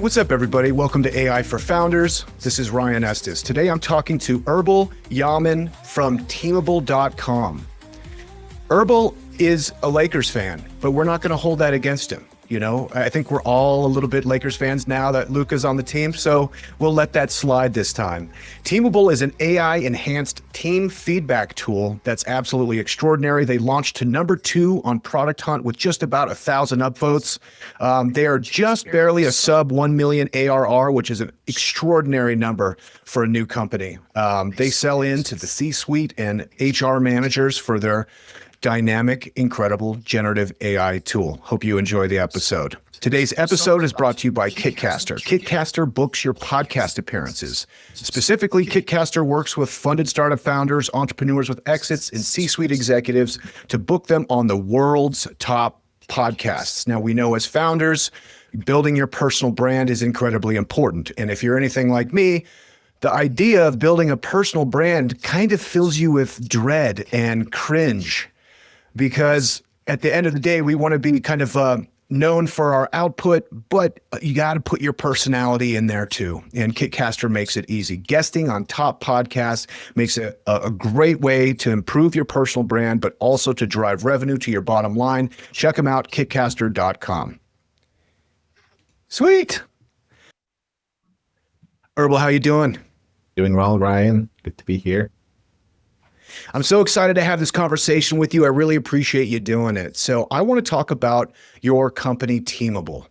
what's up, everybody? Welcome to AI for Founders. This is Ryan Estes. Today, I'm talking to Erbil Yaman from Teamble.com. Erbil is a Lakers fan, but we're not going to hold that against him. You know, I think we're all a little bit Lakers fans now that Luka's on the team, so we'll let that slide this time. Teamble is an AI-enhanced team feedback tool that's absolutely extraordinary. They launched to number 2 on Product Hunt with just about 1,000 upvotes. They are just barely a sub 1 million ARR, which is an extraordinary number for a new company. They sell into the C-suite and HR managers for their dynamic, incredible generative AI tool. Hope you enjoy the episode. Today's episode is brought to you by Kitcaster. Kitcaster books your podcast appearances. Specifically, Kitcaster works with funded startup founders, entrepreneurs with exits, and C-suite executives to book them on the world's top podcasts. Now, we know as founders, building your personal brand is incredibly important. And if you're anything like me, the idea of building a personal brand kind of fills you with dread and cringe. Because at the end of the day, we want to be kind of known for our output, but you got to put your personality in there too. And Kitcaster makes it easy. Guesting on top podcasts makes it a great way to improve your personal brand, but also to drive revenue to your bottom line. Check them out, kitcaster.com. Sweet. Erbil, how you doing? Doing well, Ryan. Good to be here. I'm so excited to have this conversation with you. I really appreciate you doing it. So I want to talk about your company, Teamble.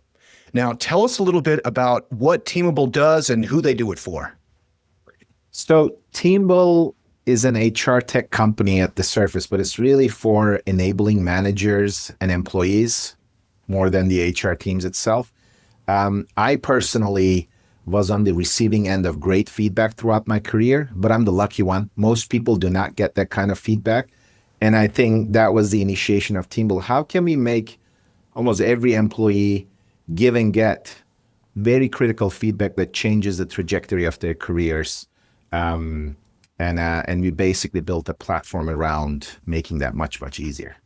Now, tell us a little bit about what Teamble does and who they do it for. So Teamble is an HR tech company at the surface, but it's really for enabling managers and employees more than the HR teams itself. I personally was on the receiving end of great feedback throughout my career, but I'm the lucky one. Most people do not get that kind of feedback. And I think that was the initiation of Teamble. How can we make almost every employee give and get very critical feedback that changes the trajectory of their careers? And we basically built a platform around making that much, much easier.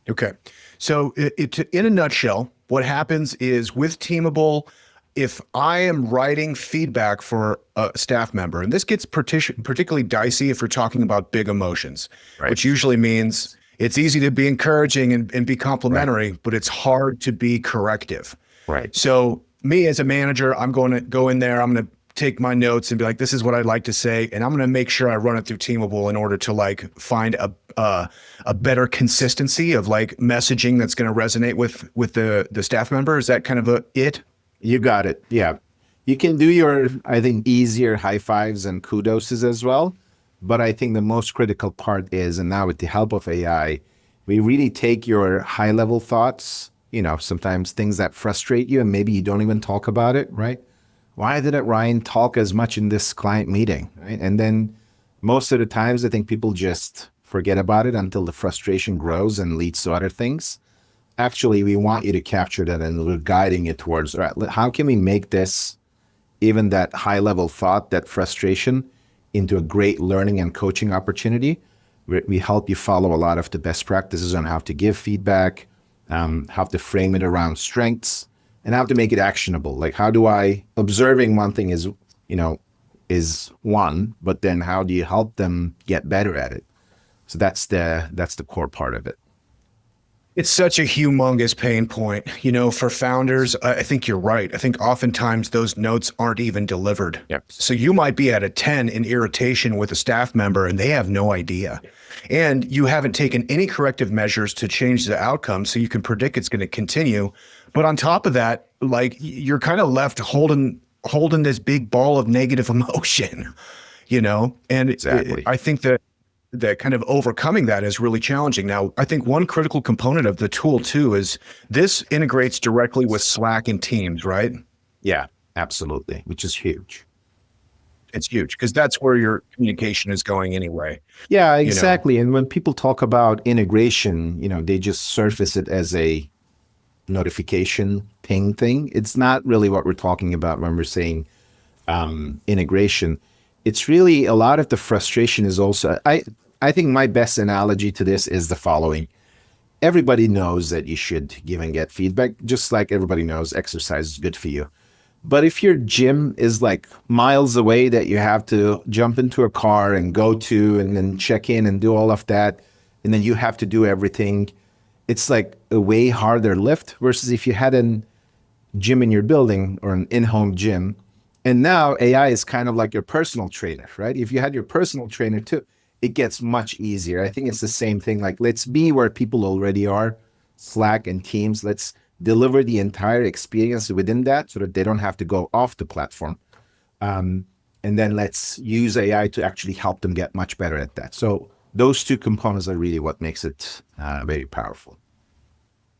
Okay. So in a nutshell, what happens is with Teamble, if I am writing feedback for a staff member, and this gets particularly dicey if we're talking about big emotions, right, which usually means it's easy to be encouraging and be complimentary, right, but it's hard to be corrective. Right. So me as a manager, I'm going to go in there, I'm going to take my notes and be like, this is what I'd like to say. And I'm going to make sure I run it through Teamble in order to like find a better consistency of like messaging that's going to resonate with the staff member. Is that kind of it? You got it. Yeah. You can do your, I think, easier high fives and kudoses as well. But I think the most critical part is, and now with the help of AI, we really take your high level thoughts, you know, sometimes things that frustrate you and maybe you don't even talk about it, right? Why didn't Ryan talk as much in this client meeting, right? And then most of the times, I think people just forget about it until the frustration grows and leads to other things. Actually, we want you to capture that and we're guiding you towards, all right, how can we make this, even that high level thought, that frustration, into a great learning and coaching opportunity? We help you follow a lot of the best practices on how to give feedback, how to frame it around strengths, and how to make it actionable. Like, how do observing one thing is one, but then how do you help them get better at it? So that's the core part of it. It's such a humongous pain point, you know, for founders. I think you're right. I think oftentimes those notes aren't even delivered. Yep. So you might be at a 10 in irritation with a staff member and they have no idea. And you haven't taken any corrective measures to change the outcome so you can predict it's going to continue. But on top of that, like you're kind of left holding this big ball of negative emotion, you know? And exactly. I think that kind of overcoming that is really challenging. Now, I think one critical component of the tool too is this integrates directly with Slack and Teams, right? Yeah, absolutely, which is huge. It's huge because that's where your communication is going anyway. Yeah, exactly. You know? And when people talk about integration, you know, they just surface it as a notification ping thing. It's not really what we're talking about when we're saying integration. It's really a lot of the frustration is also, I think my best analogy to this is the following. everybody knows that you should give and get feedback, just like everybody knows exercise is good for you. But if your gym is like miles away that you have to jump into a car and go to and then check in and do all of that, and then you have to do everything, it's like a way harder lift versus if you had a gym in your building or an in-home gym. And now AI is kind of like your personal trainer, right? If you had your personal trainer too, it gets much easier. I think it's the same thing. Like, let's be where people already are, Slack and Teams. Let's deliver the entire experience within that so that they don't have to go off the platform. And then let's use AI to actually help them get much better at that. So those two components are really what makes it very powerful.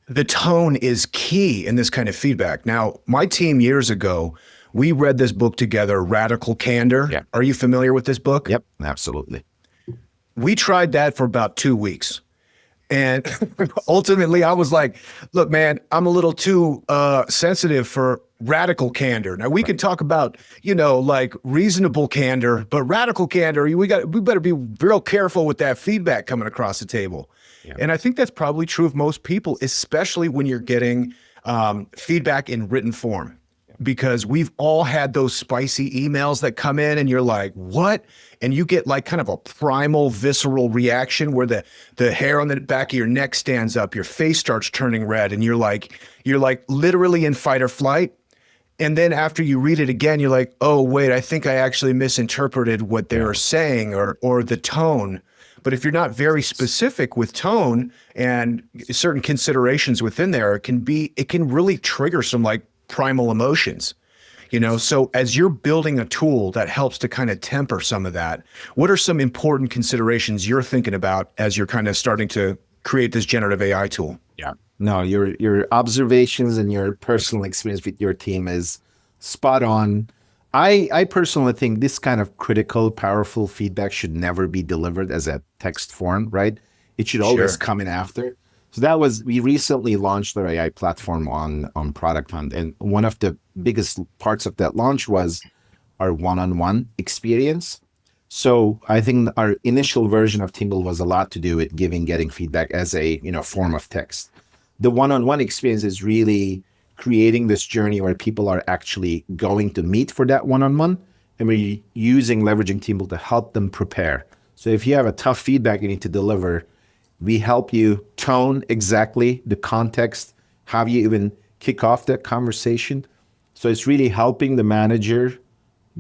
The tone is key in this kind of feedback. Now, my team years ago, we read this book together, Radical Candor. Yeah. Are you familiar with this book? Yep, absolutely. We tried that for about 2 weeks. And ultimately, I was like, look, man, I'm a little too sensitive for radical candor. Now, we could talk about, like reasonable candor, but radical candor, we better be real careful with that feedback coming across the table. Yeah. And I think that's probably true of most people, especially when you're getting feedback in written form. Because we've all had those spicy emails that come in and you're like, what? And you get like kind of a primal, visceral reaction where the hair on the back of your neck stands up, your face starts turning red, and you're like literally in fight or flight. And then after you read it again, you're like, oh, wait, I think I actually misinterpreted what they were saying or the tone. But if you're not very specific with tone and certain considerations within there, it can really trigger some like primal emotions, so as you're building a tool that helps to kind of temper some of that, what are some important considerations you're thinking about as you're kind of starting to create this generative AI tool? Yeah. No, your observations and your personal experience with your team is spot on. I personally think this kind of critical, powerful feedback should never be delivered as a text form, right? It should always come in after. So we recently launched our AI platform on Product Hunt. And one of the biggest parts of that launch was our one-on-one experience. So I think our initial version of Teamble was a lot to do with getting feedback as a form of text. The one-on-one experience is really creating this journey where people are actually going to meet for that one-on-one. And we're leveraging Teamble to help them prepare. So if you have a tough feedback you need to deliver, we help you tone exactly the context, how you even kick off that conversation. So it's really helping the manager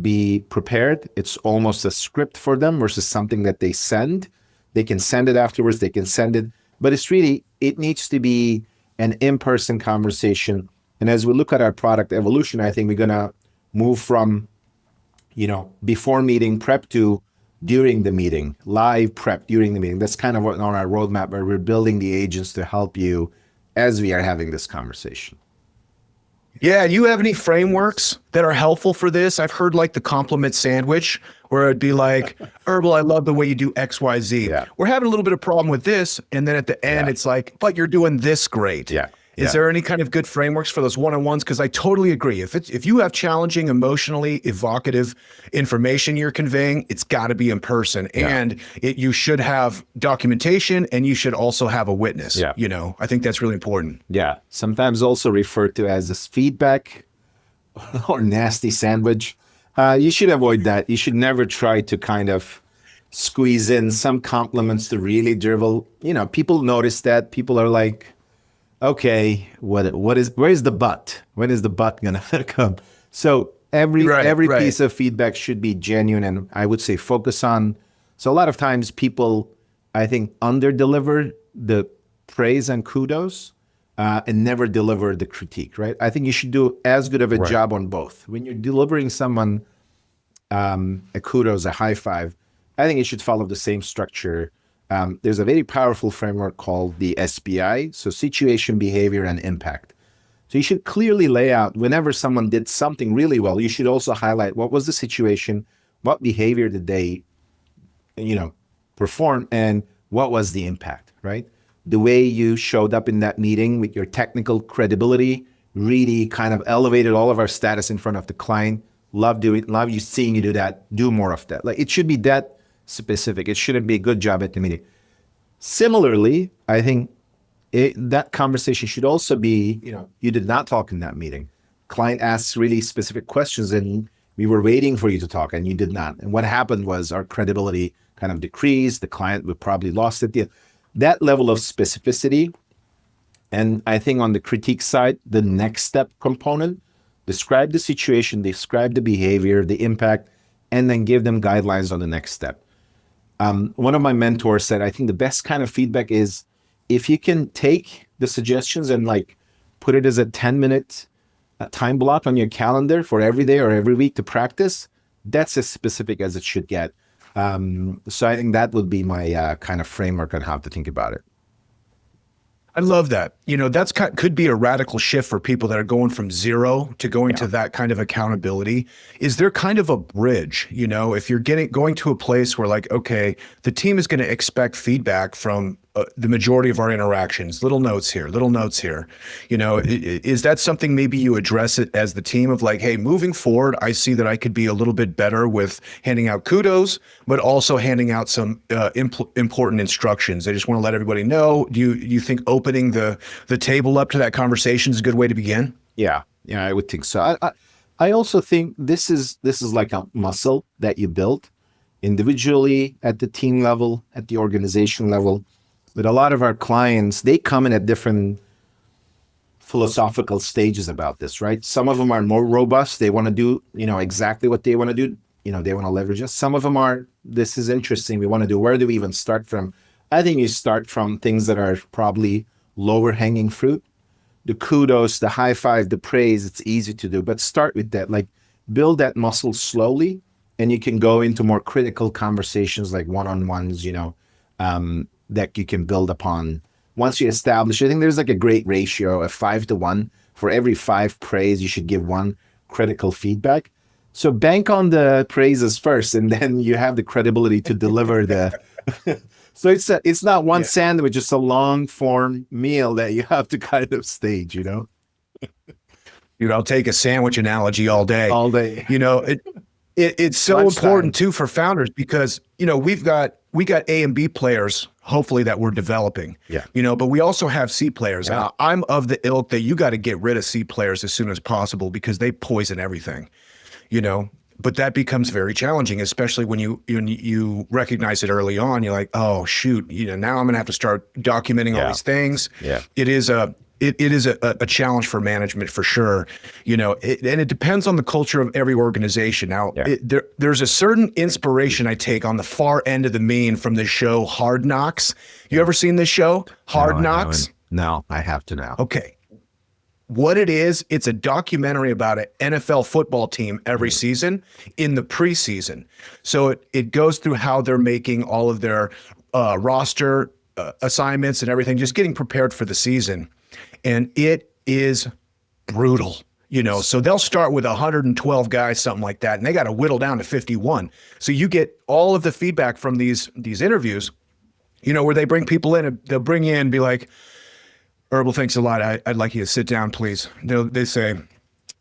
be prepared. It's almost a script for them versus something that they send. They can send it afterwards, they can send it, but it needs to be an in-person conversation. And as we look at our product evolution, I think we're gonna move from, before meeting prep to during the meeting, live prep during the meeting. That's kind of what on our roadmap where we're building the agents to help you as we are having this conversation. Yeah, do you have any frameworks that are helpful for this? I've heard like the compliment sandwich, where it'd be like, Erbil, I love the way you do X, Y, Z. Yeah. We're having a little bit of problem with this. And then at the end, it's like, but you're doing this great. Yeah. Is there any kind of good frameworks for those one-on-ones? Because I totally agree. If you have challenging, emotionally evocative information you're conveying, it's got to be in person, and you should have documentation, and you should also have a witness. Yeah. I think that's really important. Yeah. Sometimes also referred to as this feedback or nasty sandwich. You should avoid that. You should never try to kind of squeeze in some compliments to really dribble. People notice that. People are like, okay, where's the but? When is the but gonna come? So every piece of feedback should be genuine, and I would say focus on. So a lot of times people, I think, under-deliver the praise and kudos and never deliver the critique, right? I think you should do as good of a job on both. When you're delivering someone a kudos, a high five, I think it should follow the same structure. There's a very powerful framework called the SBI, so situation, behavior, and impact. So you should clearly lay out whenever someone did something really well, you should also highlight what was the situation, what behavior did they, perform, and what was the impact, right? The way you showed up in that meeting with your technical credibility really kind of elevated all of our status in front of the client. Love you seeing you do that. Do more of that. Like, it should be that specific. It shouldn't be a good job at the meeting. Similarly, I think that conversation should also be, you did not talk in that meeting. Client asks really specific questions and we were waiting for you to talk and you did not. And what happened was our credibility kind of decreased. The client would probably lost it. That level of specificity. And I think on the critique side, the next step component, describe the situation, describe the behavior, the impact, and then give them guidelines on the next step. One of my mentors said, I think the best kind of feedback is if you can take the suggestions and like put it as a 10-minute time block on your calendar for every day or every week to practice, that's as specific as it should get. So I think that would be my kind of framework on how to think about it. I love that. That's could be a radical shift for people that are going from zero to going to that kind of accountability. Is there kind of a bridge, if you're going to a place where like, okay, the team is going to expect feedback from the majority of our interactions, little notes here. Is that something maybe you address it as the team of like, hey, moving forward, I see that I could be a little bit better with handing out kudos, but also handing out some important instructions. I just want to let everybody know. Do you think opening the table up to that conversation is a good way to begin? Yeah, I would think so. I also think this is like a muscle that you build individually at the team level, at the organization level. But a lot of our clients, they come in at different philosophical stages about this, right? Some of them are more robust. They want to do, exactly what they want to do. They want to leverage us. Some of them are, this is interesting. We want to do, where do we even start from? I think you start from things that are probably lower hanging fruit. The kudos, the high five, the praise, it's easy to do, but start with that, like build that muscle slowly. And you can go into more critical conversations like one-on-ones, that you can build upon. Once you establish, I think there's like a great ratio of 5-1. For every 5 praise, you should give 1 critical feedback. So bank on the praises first, and then you have the credibility to deliver the. So it's not one sandwich, it's a long form meal that you have to kind of stage, Dude, I'll take a sandwich analogy all day. All day. It's so important too for founders because, we got A and B players, hopefully that we're developing, but we also have C players. Yeah. I'm of the ilk that you got to get rid of C players as soon as possible because they poison everything, but that becomes very challenging, especially when you recognize it early on. You're like, oh shoot, now I'm going to have to start documenting all these things. Yeah. It is a challenge for management for sure, and it depends on the culture of every organization. Now, there's a certain inspiration I take on the far end of the mean from the show Hard Knocks. You ever seen this show, Hard Knocks? No, I have to now. Okay. What it is, it's a documentary about an NFL football team every season in the preseason. So it goes through how they're making all of their roster assignments and everything, just getting prepared for the season. And it is brutal, so they'll start with 112 guys, something like that, and they got to whittle down to 51. So you get all of the feedback from these interviews, where they bring people in and they'll bring you in and be like, Erbil, thanks a lot. I'd like you to sit down, please. They say,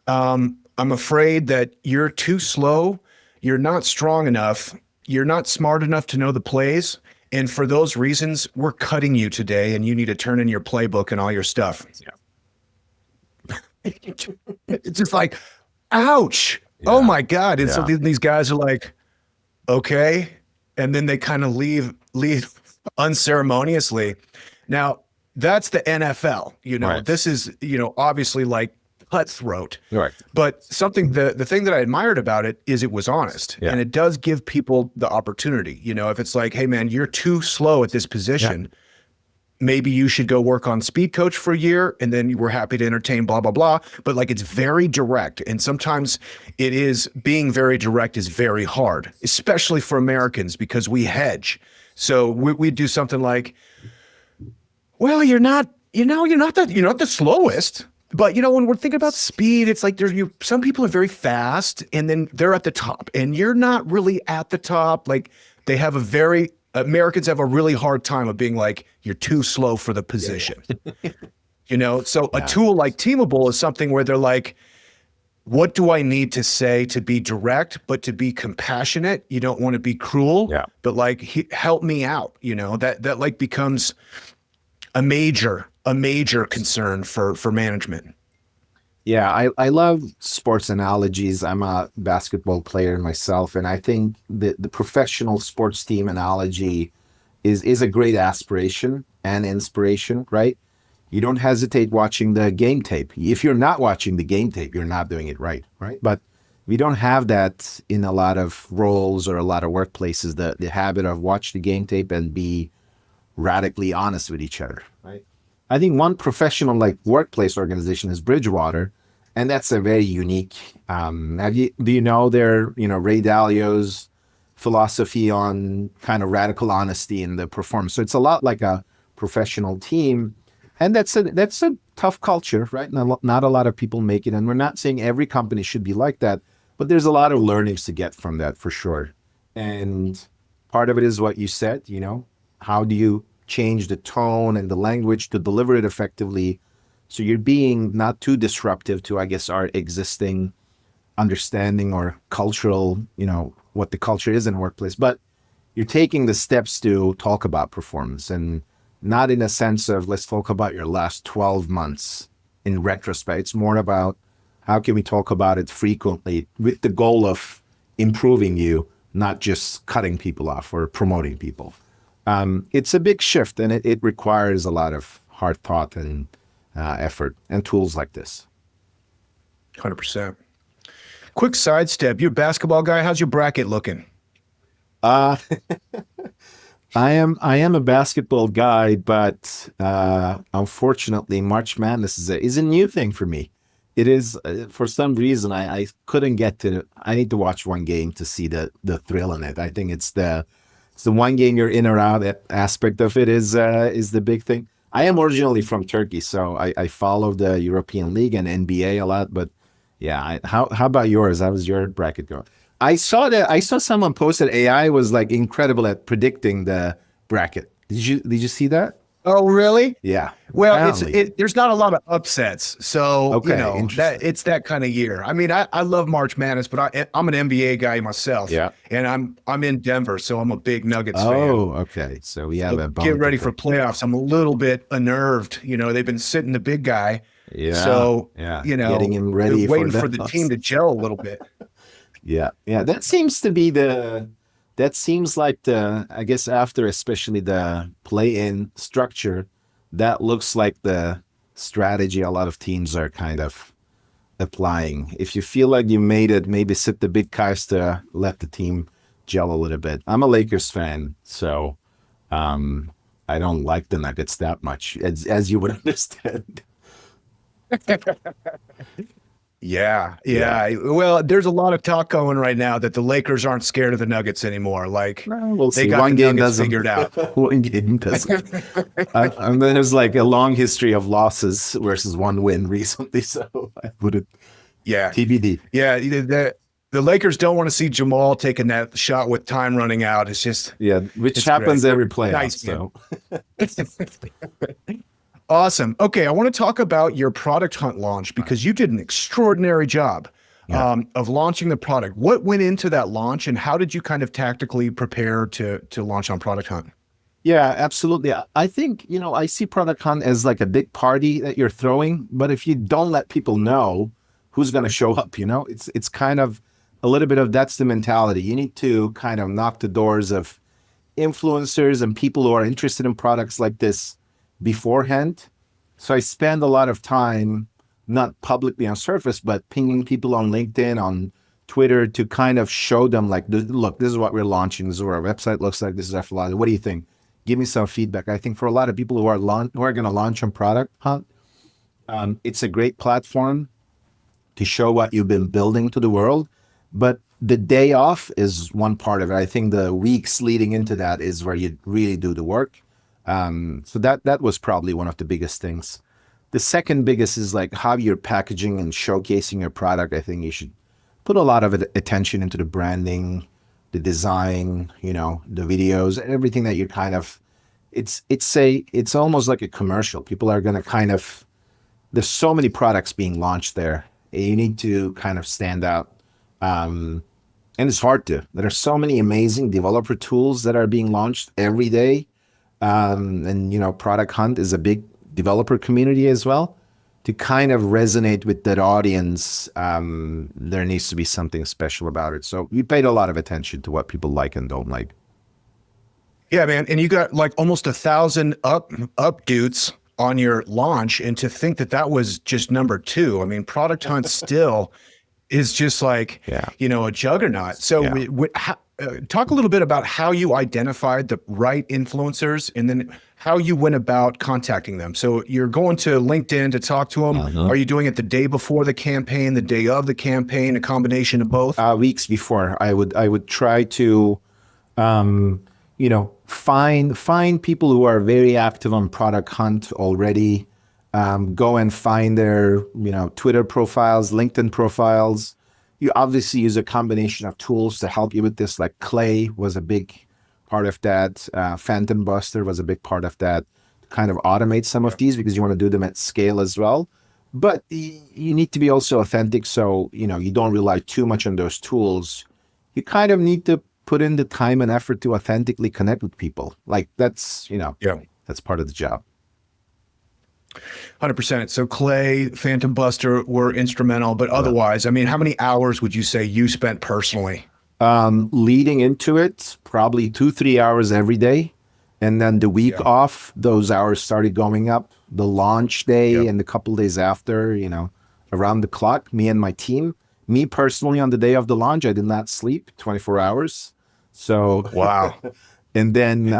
I'm afraid that you're too slow. You're not strong enough. You're not smart enough to know the plays. And for those reasons, we're cutting you today and you need to turn in your playbook and all your stuff. Yeah. It's just like, ouch. Yeah. Oh my God. And so these guys are like, okay. And then they kind of leave unceremoniously. Now, that's the NFL, right. This is, obviously like cutthroat. Right. But the thing that I admired about it is it was honest. Yeah. And it does give people the opportunity. If it's like, hey man, you're too slow at this position, maybe you should go work on speed coach for a year and then we're happy to entertain blah, blah, blah. But like, it's very direct. And sometimes being very direct is very hard, especially for Americans because we hedge. So we do something like, well, you're not the slowest. But when we're thinking about speed, it's like some people are very fast and then they're at the top and you're not really at the top. Like Americans have a really hard time of being like, you're too slow for the position. So a tool like Teamable is something where they're like, what do I need to say to be direct, but to be compassionate? You don't want to be cruel, but like, help me out. That like becomes a major concern for management. Yeah, I love sports analogies. I'm a basketball player myself, and I think the professional sports team analogy is a great aspiration and inspiration, right? You don't hesitate watching the game tape. If you're not watching the game tape, you're not doing it right, right? But we don't have that in a lot of roles or a lot of workplaces, the habit of watch the game tape and be radically honest with each other, right? I think one professional like workplace organization is Bridgewater, and that's a very unique. Do you know their Ray Dalio's philosophy on kind of radical honesty in the performance? So it's a lot like a professional team, and that's a tough culture, right? Not a lot of people make it, and we're not saying every company should be like that, but there's a lot of learnings to get from that for sure. And part of it is what you said, how do you change the tone and the language to deliver it effectively? So you're being not too disruptive to, I guess, our existing understanding or cultural, what the culture is in a workplace, but you're taking the steps to talk about performance and not in a sense of let's talk about your last 12 months in retrospect. It's more about how can we talk about it frequently with the goal of improving you, not just cutting people off or promoting people. It's a big shift, and it requires a lot of hard thought and effort and tools like this. 100%. Quick sidestep. You're a basketball guy. How's your bracket looking? Uh, I am a basketball guy, but unfortunately, March Madness is a new thing for me. It is for some reason I couldn't get to. I need to watch one game to see the thrill in it. I think it's the one game you're in or out aspect of it is the big thing. I am originally from Turkey, so I follow the European League and NBA a lot. But yeah, how about yours? How was your bracket going? I saw someone posted AI was like incredible at predicting the bracket. Did you see that? Oh, really? Yeah. Well, Apparently. there's not a lot of upsets, so Okay, that interesting. it's that kind of year. I mean, I love March Madness, but I'm an NBA guy myself, Yeah. and I'm in Denver, so I'm a big Nuggets fan. Oh, okay. So we have So a get bone to ready for pick. playoffs. I'm a little bit unnerved. They've been sitting the big guy, Yeah, so yeah. Getting him ready for waiting the for the team to gel a little bit. Yeah, yeah. That seems like I guess after especially the play-in structure, that looks like the strategy a lot of teams are kind of applying. If you feel like you made it, maybe sit the big guys to let the team gel a little bit. I'm a Lakers fan, so I don't like the Nuggets that much, as you would understand. Yeah, Yeah. yeah. Well, there's a lot of talk going right now that the Lakers aren't scared of the Nuggets anymore. Like Well, we'll they see. got the One game Nuggets doesn't. figured out. One game doesn't. And there's like a long history of losses versus one win recently, so I wouldn't. Yeah, TBD. yeah. The Lakers don't want to see Jamal taking that shot with time running out. Yeah, which It's great. happens every playoff. Nice, man. So Awesome. Okay, I want to talk about your product hunt launch because you did an extraordinary job yeah. of launching the product. What went into that launch, and how did you kind of tactically prepare to launch on Product Hunt? Yeah, absolutely. I think, I see Product Hunt as like a big party that you're throwing, but if you don't let people know who's going to show up, it's kind of a little bit of that's the mentality. You need to kind of knock the doors of influencers and people who are interested in products like this beforehand. So I spend a lot of time, not publicly on surface, but pinging people on LinkedIn, on Twitter to kind of show them like, look, this is what we're launching. This is what our website looks like. This is our philosophy. What do you think? Give me some feedback. I think for a lot of people who are going to launch on Product Hunt, it's a great platform to show what you've been building to the world. But the day off is one part of it. I think the weeks leading into that is where you really do the work. So that was probably one of the biggest things. The second biggest is like how you're packaging and showcasing your product. I think you should put a lot of attention into the branding, the design, the videos, everything that you kind of, it's almost like a commercial. People are going to kind of, there's so many products being launched there. You need to kind of stand out. And it's hard to. There are so many amazing developer tools that are being launched every day. and Product Hunt is a big developer community as well. To kind of resonate with that audience, there needs to be something special about it. So we paid a lot of attention to what people like and don't like. Yeah, man. And you got like almost 1,000 upvotes on your launch. And to think that that was just number 2, I mean, Product Hunt still is just like, Yeah. a juggernaut. So Yeah. talk a little bit about how you identified the right influencers and then how you went about contacting them. So you're going to LinkedIn to talk to them. Are you doing it the day before the campaign, the day of the campaign, a combination of both? Weeks before, I would try to, find people who are very active on Product Hunt already. Go and find their, Twitter profiles, LinkedIn profiles. You obviously use a combination of tools to help you with this, like Clay was a big part of that. Phantom Buster was a big part of that. Kind of automate some of these because you want to do them at scale as well. But you need to be also authentic. So, you don't rely too much on those tools. You kind of need to put in the time and effort to authentically connect with people. Like that's part of the job. 100%. So Clay, Phantom Buster were instrumental, but otherwise, I mean, how many hours would you say you spent personally? Leading into it, probably 2-3 hours every day. And then the week off, those hours started going up. The launch day and a couple days after, around the clock, me and my team. Me personally, on the day of the launch, I did not sleep 24 hours. So wow. And then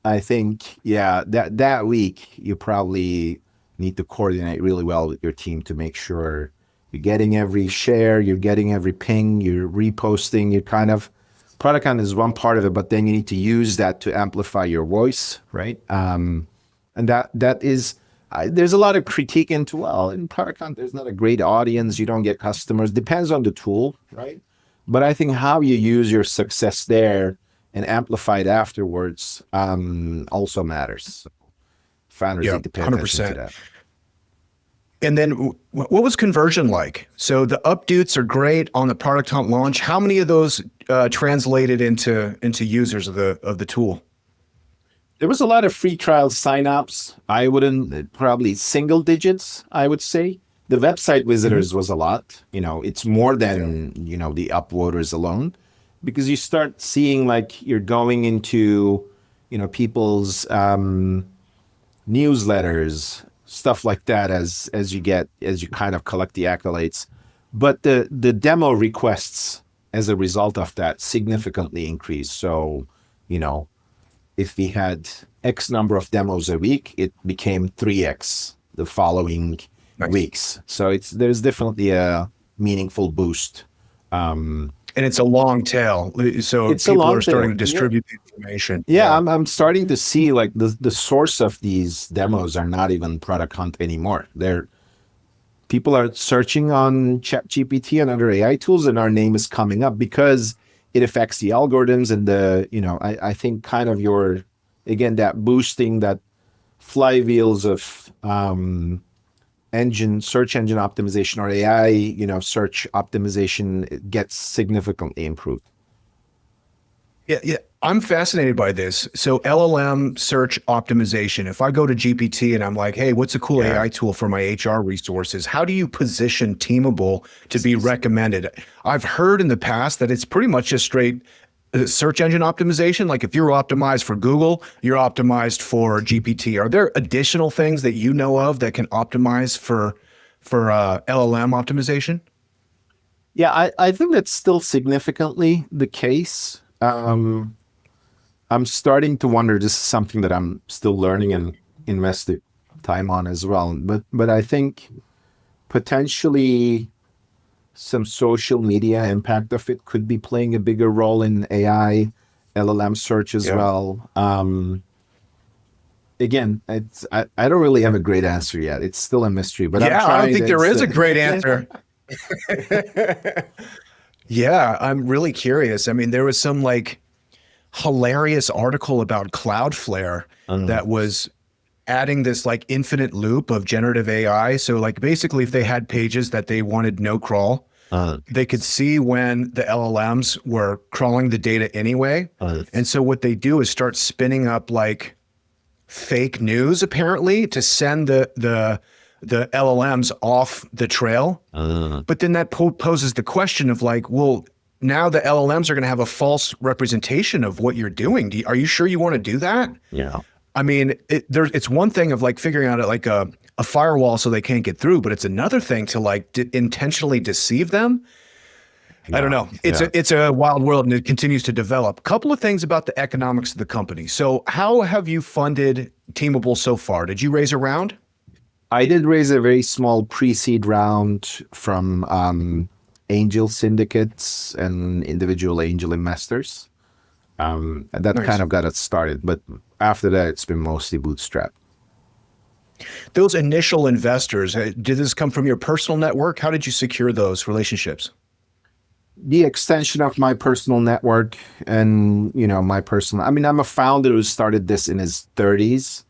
I think, that week you probably need to coordinate really well with your team to make sure you're getting every share, you're getting every ping, you're reposting, you're kind of, Product Hunt is one part of it, but then you need to use that to amplify your voice, right? And that is, there's a lot of critique into, well, in Product Hunt, there's not a great audience, you don't get customers, depends on the tool, right? But I think how you use your success there and amplified afterwards also matters. Founders need to pay attention to that. And then what was conversion like? So the updates are great on the Product Hunt launch. How many of those translated into users of the tool? There was a lot of free trial signups. I wouldn't, probably single digits, I would say. The website visitors was a lot. It's more than, the upvoters alone. Because you start seeing like you're going into, people's newsletters, stuff like that as you kind of collect the accolades. But the demo requests as a result of that significantly increased. So, if we had X number of demos a week, it became 3X the following weeks. So there's definitely a meaningful boost. And it's a long tail, so people are starting to distribute the information. Yeah, I'm starting to see like the source of these demos are not even Product Hunt anymore. People are searching on ChatGPT and other AI tools, and our name is coming up because it affects the algorithms and I think kind of that boosting, that flywheels of search engine optimization or AI, search optimization gets significantly improved. Yeah. I'm fascinated by this. So LLM search optimization, if I go to GPT and I'm like, hey, what's a cool AI tool for my HR resources? How do you position Teamable to be recommended? I've heard in the past that it's pretty much just straight search engine optimization. Like if you're optimized for Google, you're optimized for GPT. Are there additional things that you know of that can optimize for LLM optimization? Yeah, I think that's still significantly the case. I'm starting to wonder, this is something that I'm still learning and investing time on as well. But I think potentially some social media impact of it could be playing a bigger role in AI, LLM search as well. Again, I don't really have a great answer yet. It's still a mystery, but I don't think there is a great answer. Yeah, I'm really curious. I mean, there was some like hilarious article about Cloudflare that was adding this like infinite loop of generative AI. So like basically if they had pages that they wanted no crawl, they could see when the LLMs were crawling the data anyway. And so what they do is start spinning up like fake news apparently to send the LLMs off the trail. But then that poses the question of like, well, now the LLMs are going to have a false representation of what you're doing. Are you sure you want to do that? Yeah. I mean, it's one thing of like figuring out like a firewall so they can't get through, but it's another thing to like intentionally deceive them. I don't know. It's a wild world and it continues to develop. Couple of things about the economics of the company. So how have you funded Teamable so far? Did you raise a round? I did raise a very small pre-seed round from angel syndicates and individual angel investors. And that Nice. kind of got us started. But after that, it's been mostly bootstrap. Those initial investors, did this come from your personal network? How did you secure those relationships? The extension of my personal network and, my personal, I mean, I'm a founder who started this in his 30s.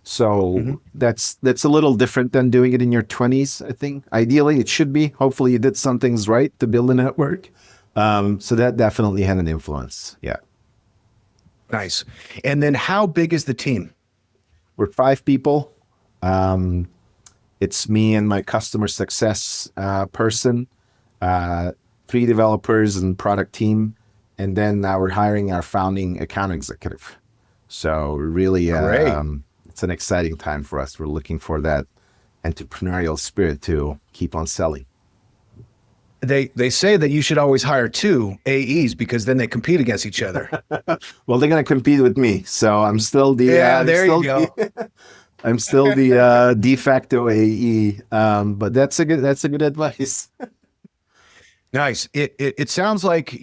So that's a little different than doing it in your 20s, I think. Ideally, it should be. Hopefully you did some things right to build a network. So that definitely had an influence. Yeah. Nice. And then how big is the team? We're 5 people. It's me and my customer success person, 3 developers and product team. And then now we're hiring our founding account executive. So really, it's an exciting time for us. We're looking for that entrepreneurial spirit to keep on selling. They say that you should always hire 2 AEs because then they compete against each other. Well, they're going to compete with me. So I'm still the, you go. I'm still the de facto AE. But that's a good advice. Nice. It sounds like,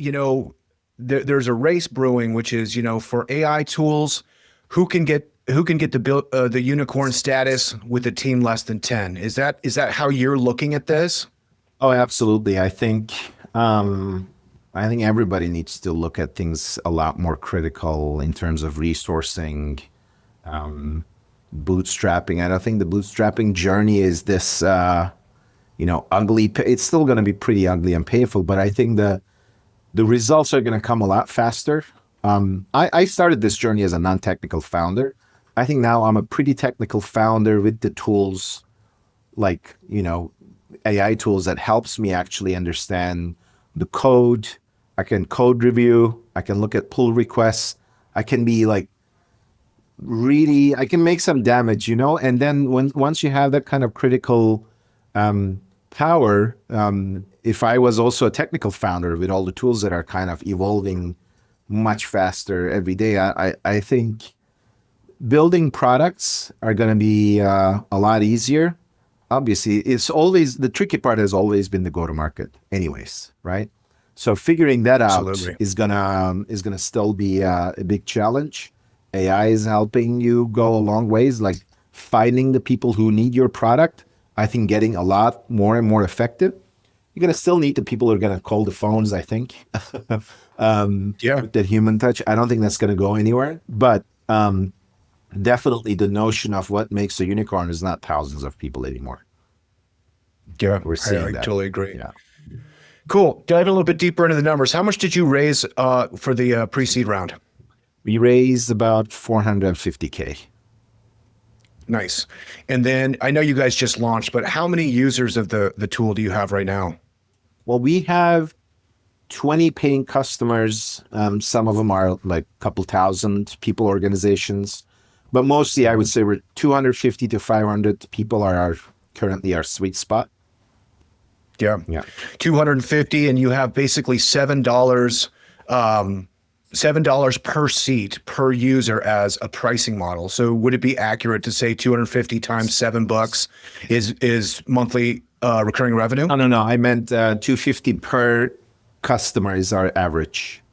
there's a race brewing, which is, for AI tools, who can get the unicorn status with a team less than 10. Is that how you're looking at this? Oh, absolutely. I think everybody needs to look at things a lot more critical in terms of resourcing, bootstrapping. I don't think the bootstrapping journey is this, ugly. It's still going to be pretty ugly and painful, but I think the results are going to come a lot faster. I started this journey as a non-technical founder. I think now I'm a pretty technical founder with the tools, like, AI tools that helps me actually understand the code. I can code review. I can look at pull requests. I can be like I can make some damage, and then once you have that kind of critical power, if I was also a technical founder with all the tools that are kind of evolving much faster every day, I think building products are going to be a lot easier. Obviously, it's always the tricky part has always been the go-to-market, anyways, right? So figuring that out is gonna still be a big challenge. AI is helping you go a long ways, like finding the people who need your product. I think getting a lot more and more effective. You're gonna still need the people who are gonna call the phones, I think. With that human touch. I don't think that's gonna go anywhere. But definitely the notion of what makes a unicorn is not thousands of people anymore. Yeah, We're seeing I that. totally agree. Yeah. Cool. Dive a little bit deeper into the numbers. How much did you raise for the pre-seed round? We raised about 450K. Nice. And then I know you guys just launched, but how many users of the tool do you have right now? Well, we have 20 paying customers. Some of them are like a couple thousand people, organizations. But mostly, I would say we're 250 to 500 people are currently our sweet spot. Yeah. 250, and you have basically $7 per seat per user as a pricing model. So would it be accurate to say 250 times $7 is monthly recurring revenue? No. I meant 250 per customer is our average.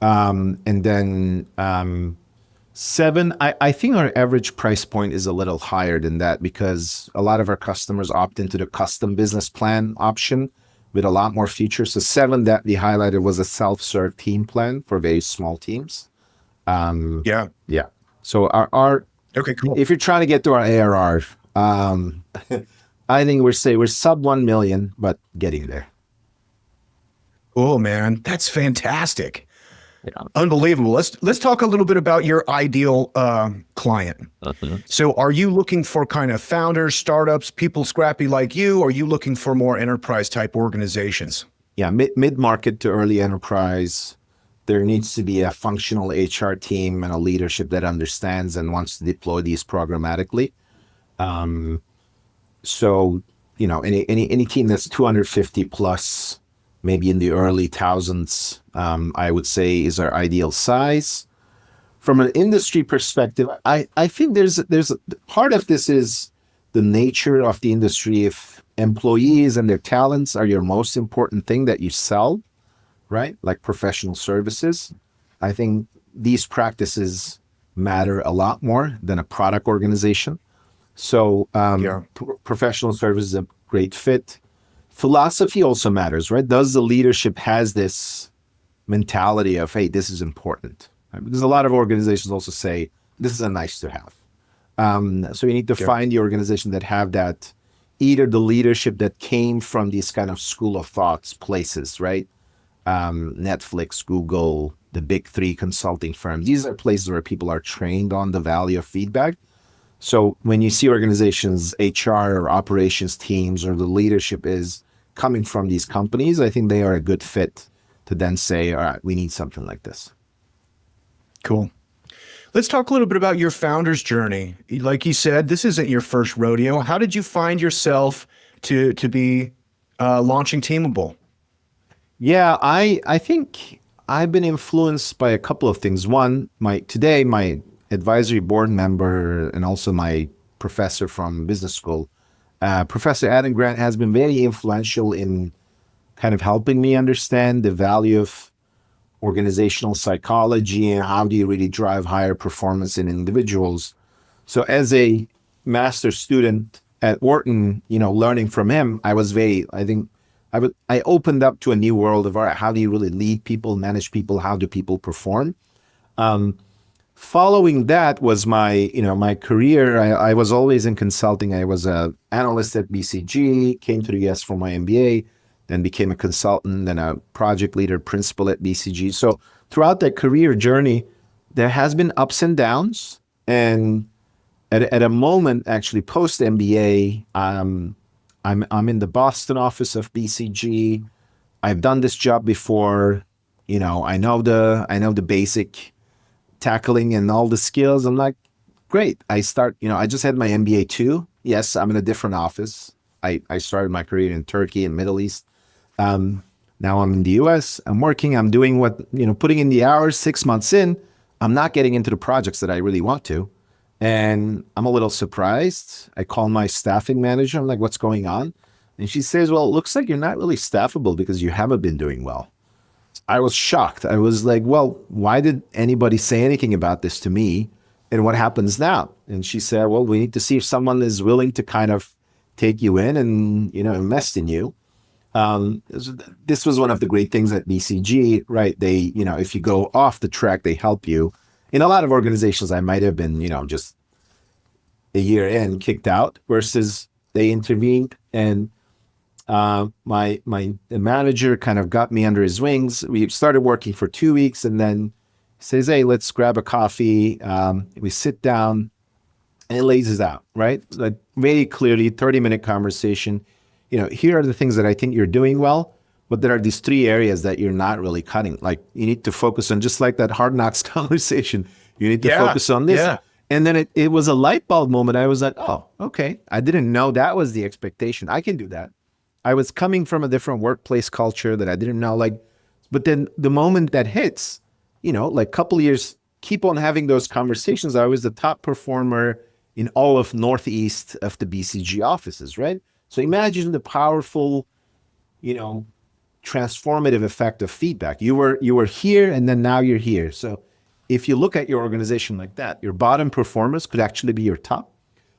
And then I think our average price point is a little higher than that because a lot of our customers opt into the custom business plan option with a lot more features. So 7 that we highlighted was a self-serve team plan for very small teams. Yeah. So our Okay, cool. if you're trying to get to our ARR, I think we're sub 1 million, but getting there. Oh man, that's fantastic. Yeah. Unbelievable. Let's talk a little bit about your ideal client. So are you looking for kind of founders, startups, people scrappy like you, or are you looking for more enterprise type organizations? Yeah, mid-market to early enterprise. There needs to be a functional HR team and a leadership that understands and wants to deploy these programmatically. So, any team that's 250 plus, maybe in the early thousands, I would say is our ideal size. From an industry perspective, I think there's part of this is the nature of the industry. If employees and their talents are your most important thing that you sell, right? Like professional services, I think these practices matter a lot more than a product organization. So professional service is a great fit. Philosophy also matters, right? Does the leadership has this mentality of, hey, this is important? Right? Because a lot of organizations also say, this is a nice to have. So you need to find the organization that have that, either the leadership that came from these kind of school of thoughts places, right? Netflix, Google, the big three consulting firms. These are places where people are trained on the value of feedback. So when you see organizations, HR or operations teams, or the leadership is coming from these companies, I think they are a good fit to then say, all right, we need something like this. Cool. Let's talk a little bit about your founder's journey. Like you said, this isn't your first rodeo. How did you find yourself to be launching Teamable? Yeah, I think I've been influenced by a couple of things. One, my advisory board member and also my professor from business school, Professor Adam Grant, has been very influential in kind of helping me understand the value of organizational psychology and how do you really drive higher performance in individuals. So as a master's student at Wharton, learning from him, I opened up to a new world of, all right, how do you really lead people, manage people, how do people perform? Following that was my career. I was always in consulting. I was an analyst at BCG, came to the US for my MBA, then became a consultant, then a project leader, principal at BCG. So throughout that career journey, there has been ups and downs. And at a moment, actually post MBA, I'm in the Boston office of BCG. I've done this job before. I know the basic tackling and all the skills. I'm like, great. I just had my MBA too. Yes, I'm in a different office. I started my career in Turkey and Middle East. Now I'm in the US. I'm working. I'm doing putting in the hours. 6 months in, I'm not getting into the projects that I really want to. And I'm a little surprised. I call my staffing manager. I'm like, what's going on? And she says, well, it looks like you're not really staffable because you haven't been doing well. I was shocked. I was like, well, why did anybody say anything about this to me? And what happens now? And she said, well, we need to see if someone is willing to kind of take you in and, invest in you. This was one of the great things at BCG, right? They, if you go off the track, they help you. In a lot of organizations, I might have been, just a year in, kicked out, versus they intervened. And the manager kind of got me under his wings. We started working for 2 weeks, and then says, hey, let's grab a coffee. We sit down, and it lays it out, right? Like very clearly, 30-minute conversation. Here are the things that I think you're doing well, but there are these 3 areas that you're not really cutting. Like you need to focus on, just like that hard knocks conversation. You need to focus on this. Yeah. And then it was a light bulb moment. I was like, oh, okay. I didn't know that was the expectation. I can do that. I was coming from a different workplace culture that I didn't know. But then the moment that hits, couple years, keep on having those conversations. I was the top performer in all of Northeast of the BCG offices, right? So imagine the powerful, transformative effect of feedback. You were here, and then now you're here. So if you look at your organization like that, your bottom performers could actually be your top.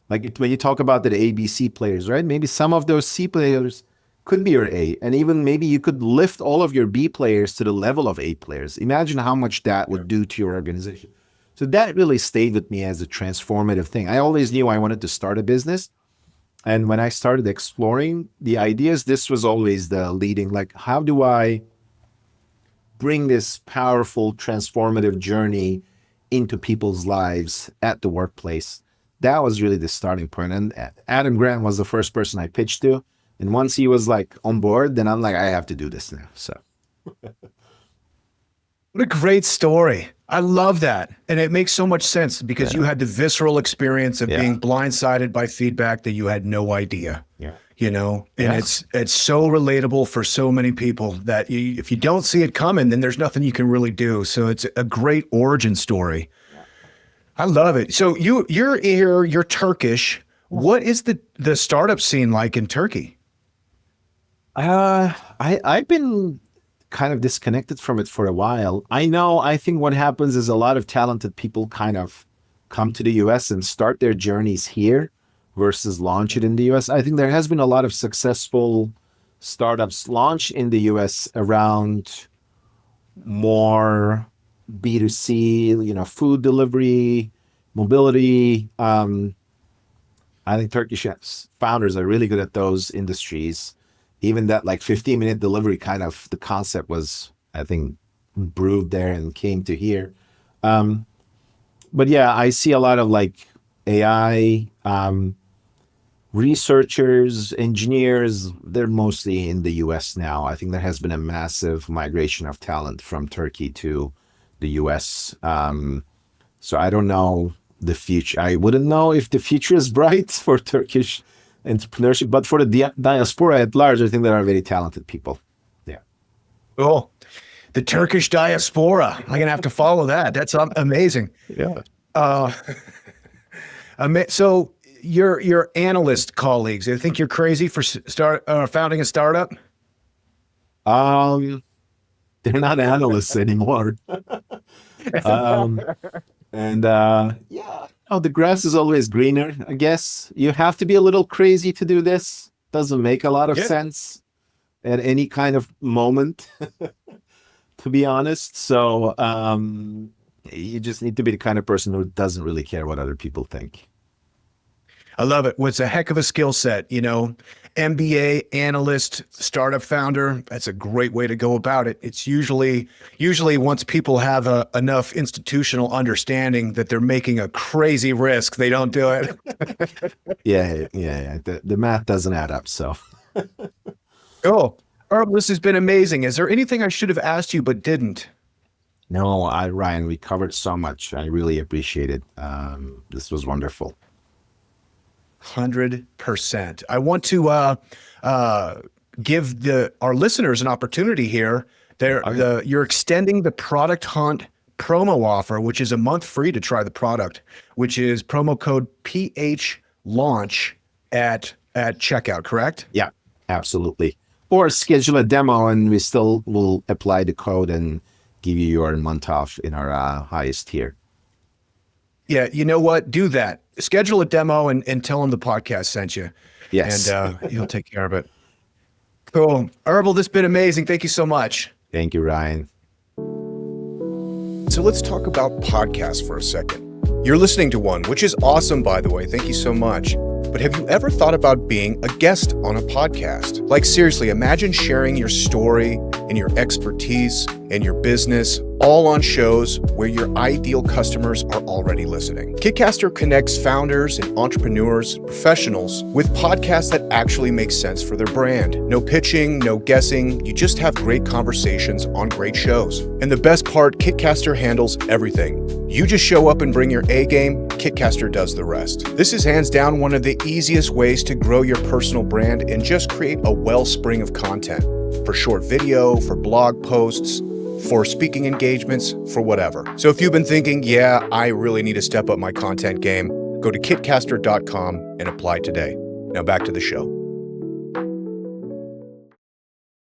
Like when you talk about the ABC players, right? Maybe some of those C players could be your A, and even maybe you could lift all of your B players to the level of A players. Imagine how much that would do to your organization. So that really stayed with me as a transformative thing. I always knew I wanted to start a business. And when I started exploring the ideas, this was always the leading, like, how do I bring this powerful, transformative journey into people's lives at the workplace. That was really the starting point. And Adam Grant was the first person I pitched to. And once he was like on board, then I'm like, I have to do this now. So What a great story. I love that. And it makes so much sense because you had the visceral experience of being blindsided by feedback that you had no idea. You know, and it's so relatable for so many people that if you don't see it coming, then there's nothing you can really do. So it's a great origin story. I love it. So you're here, you're Turkish. What is the startup scene like in Turkey? I've been kind of disconnected from it for a while. I think what happens is a lot of talented people kind of come to the US and start their journeys here versus launch it in the US. I think there has been a lot of successful startups launched in the US around more B2C, food delivery, mobility. I think Turkish founders are really good at those industries. Even that like 15-minute delivery kind of the concept was, I think, brewed there and came to here. But yeah, I see a lot of like AI researchers, engineers, they're mostly in the US now. I think there has been a massive migration of talent from Turkey to the US. So I don't know the future. I wouldn't know if the future is bright for Turkish entrepreneurship, but for the diaspora at large, I think there are very talented people. Yeah. Cool. The Turkish diaspora. I'm going to have to follow that. That's amazing. Yeah. So your analyst colleagues, they think you're crazy for founding a startup? They're not analysts anymore. The grass is always greener, I guess. You have to be a little crazy to do this. Doesn't make a lot of sense at any kind of moment, to be honest. So you just need to be the kind of person who doesn't really care what other people think. I love it. Well, it's a heck of a skill set, MBA, analyst, startup founder. That's a great way to go about it. It's usually once people have enough institutional understanding that they're making a crazy risk, they don't do it. Yeah. The math doesn't add up. So. Cool. Erbil, this has been amazing. Is there anything I should have asked you but didn't? No, Ryan, we covered so much. I really appreciate it. This was wonderful. 100%. I want to give our listeners an opportunity here. You're extending the Product Hunt promo offer, which is a month free to try the product, which is promo code PHLaunch at checkout, correct? Yeah, absolutely. Or schedule a demo and we still will apply the code and give you your month off in our highest tier. Yeah, you know what? Do that. Schedule a demo and tell them the podcast sent you. Yes. And he'll take care of it. Cool. Erbil, this has been amazing. Thank you so much. Thank you, Ryan. So let's talk about podcasts for a second. You're listening to one, which is awesome, by the way. Thank you so much. But have you ever thought about being a guest on a podcast? Like seriously, imagine sharing your story and your expertise and your business all on shows where your ideal customers are already listening. Kitcaster connects founders and entrepreneurs, professionals with podcasts that actually make sense for their brand. No pitching, no guessing. You just have great conversations on great shows. And the best part, Kitcaster handles everything. You just show up and bring your A game, Kitcaster does the rest. This is hands down one of the easiest ways to grow your personal brand and just create a wellspring of content for short video, for blog posts, for speaking engagements, for whatever. So if you've been thinking, yeah, I really need to step up my content game, go to kitcaster.com and apply today. Now back to the show.